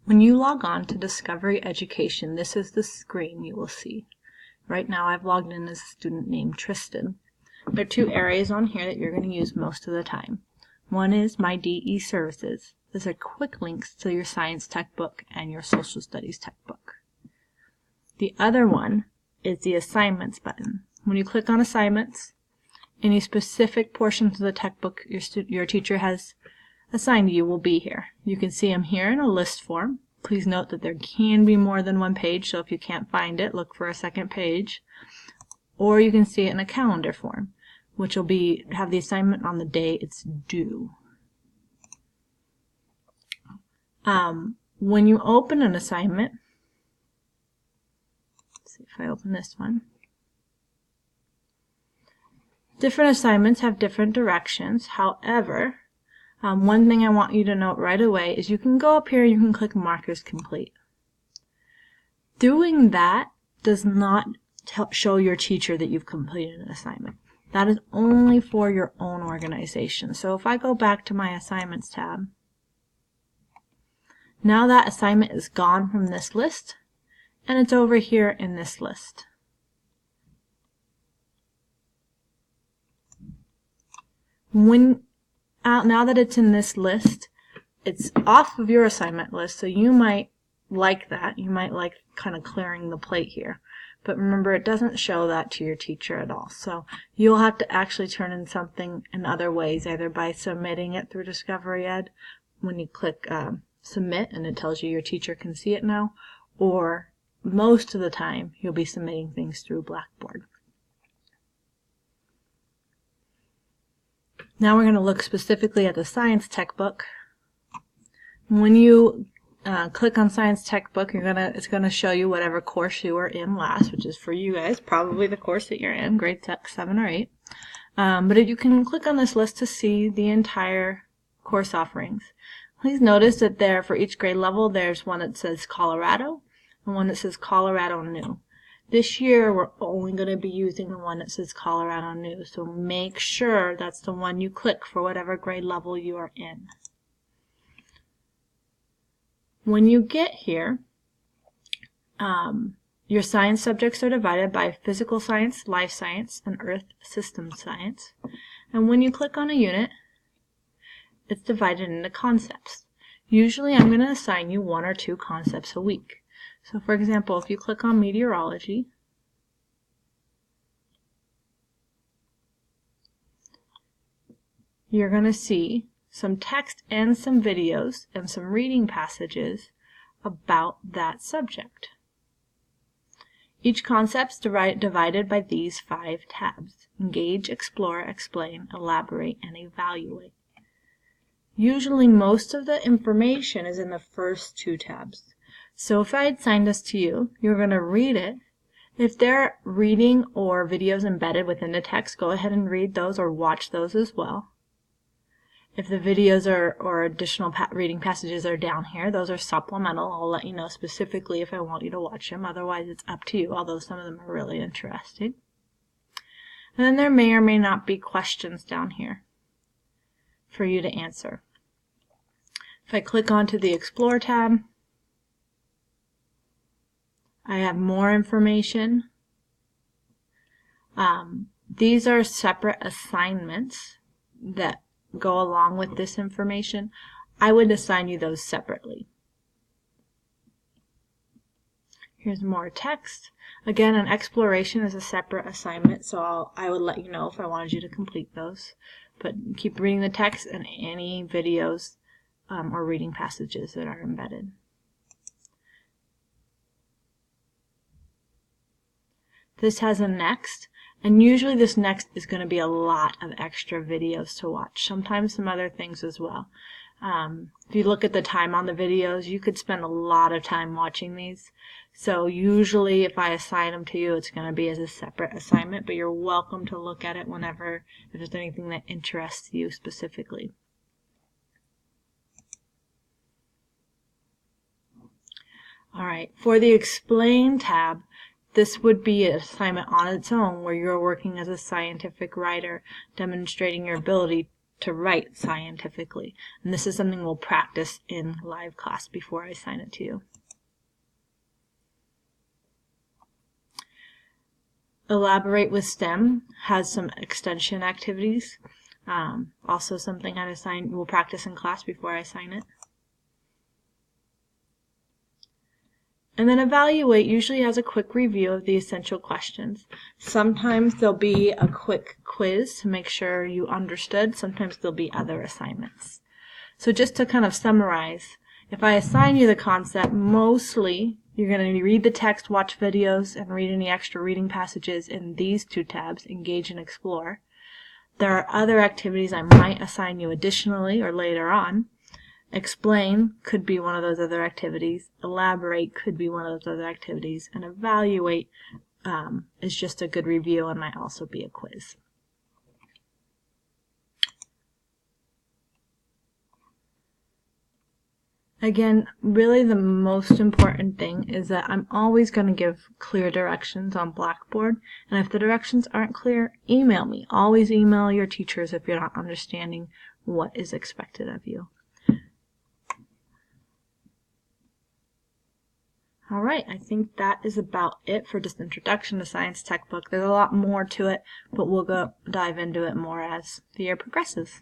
When you log on to Discovery Education, this is the screen you will see. Right now I've logged in as a student named Tristan. There are two areas on here that you're going to use most of the time. One is My DE Services. Those are quick links to your science textbook and your social studies textbook. The other one is the Assignments button. When you click on Assignments, any specific portions of the textbook your teacher has assigned you will be here. You can see them here in a list form. Please note that there can be more than one page, so if you can't find it, look for a second page. Or you can see it in a calendar form, which will have the assignment on the day it's due. When you open an assignment, let's see if I open this one. Different assignments have different directions. However, one thing I want you to note right away is you can go up here and you can click Markers Complete. Doing that does not show your teacher that you've completed an assignment. That is only for your own organization. So if I go back to my Assignments tab, now that assignment is gone from this list and it's over here in this list. Now that it's in this list, it's off of your assignment list, so you might like that. You might like kind of clearing the plate here. But remember, it doesn't show that to your teacher at all. So you'll have to actually turn in something in other ways, either by submitting it through Discovery Ed when you click Submit and it tells you your teacher can see it now, or most of the time you'll be submitting things through Blackboard. Now we're going to look specifically at the Science Textbook. When you click on Science Textbook, it's going to show you whatever course you were in last, which is for you guys probably the course that you're in, grade 7 or 8. But you can click on this list to see the entire course offerings. Please notice that there, for each grade level, there's one that says Colorado and one that says Colorado New. This year, we're only going to be using the one that says Colorado New, so make sure that's the one you click for whatever grade level you are in. When you get here, your science subjects are divided by physical science, life science, and earth systems science. And when you click on a unit, it's divided into concepts. Usually, I'm going to assign you 1 or 2 concepts a week. So for example, if you click on meteorology, you're going to see some text and some videos and some reading passages about that subject. Each concept is divided by these 5 tabs: Engage, Explore, Explain, Elaborate, and Evaluate. Usually most of the information is in the first 2 tabs. So if I had assigned this to you, you're going to read it. If there are reading or videos embedded within the text, go ahead and read those or watch those as well. If the videos or additional reading passages are down here, those are supplemental. I'll let you know specifically if I want you to watch them. Otherwise, it's up to you, although some of them are really interesting. And then there may or may not be questions down here for you to answer. If I click onto the Explore tab, I have more information. These are separate assignments that go along with this information. I would assign you those separately. Here's more text. Again, an exploration is a separate assignment, so I would let you know if I wanted you to complete those. But keep reading the text and any videos or reading passages that are embedded. This has a next, and usually this next is going to be a lot of extra videos to watch, sometimes some other things as well. If you look at the time on the videos, you could spend a lot of time watching these. So usually if I assign them to you, it's going to be as a separate assignment, but you're welcome to look at it whenever, if there's anything that interests you specifically. Alright, for the Explain tab, this would be an assignment on its own where you're working as a scientific writer, demonstrating your ability to write scientifically. And this is something we'll practice in live class before I assign it to you. Elaborate with STEM has some extension activities. Also something we'll practice in class before I assign it. And then evaluate usually has a quick review of the essential questions. Sometimes there'll be a quick quiz to make sure you understood. Sometimes there'll be other assignments. So just to kind of summarize, if I assign you the concept, mostly you're going to read the text, watch videos, and read any extra reading passages in these two tabs, Engage and Explore. There are other activities I might assign you additionally or later on. Explain could be one of those other activities. Elaborate could be one of those other activities. And evaluate is just a good review and might also be a quiz. Again, really the most important thing is that I'm always going to give clear directions on Blackboard. And if the directions aren't clear, email me. Always email your teachers if you're not understanding what is expected of you. Alright, I think that is about it for just Introduction to Science Textbook. There's a lot more to it, but we'll go dive into it more as the year progresses.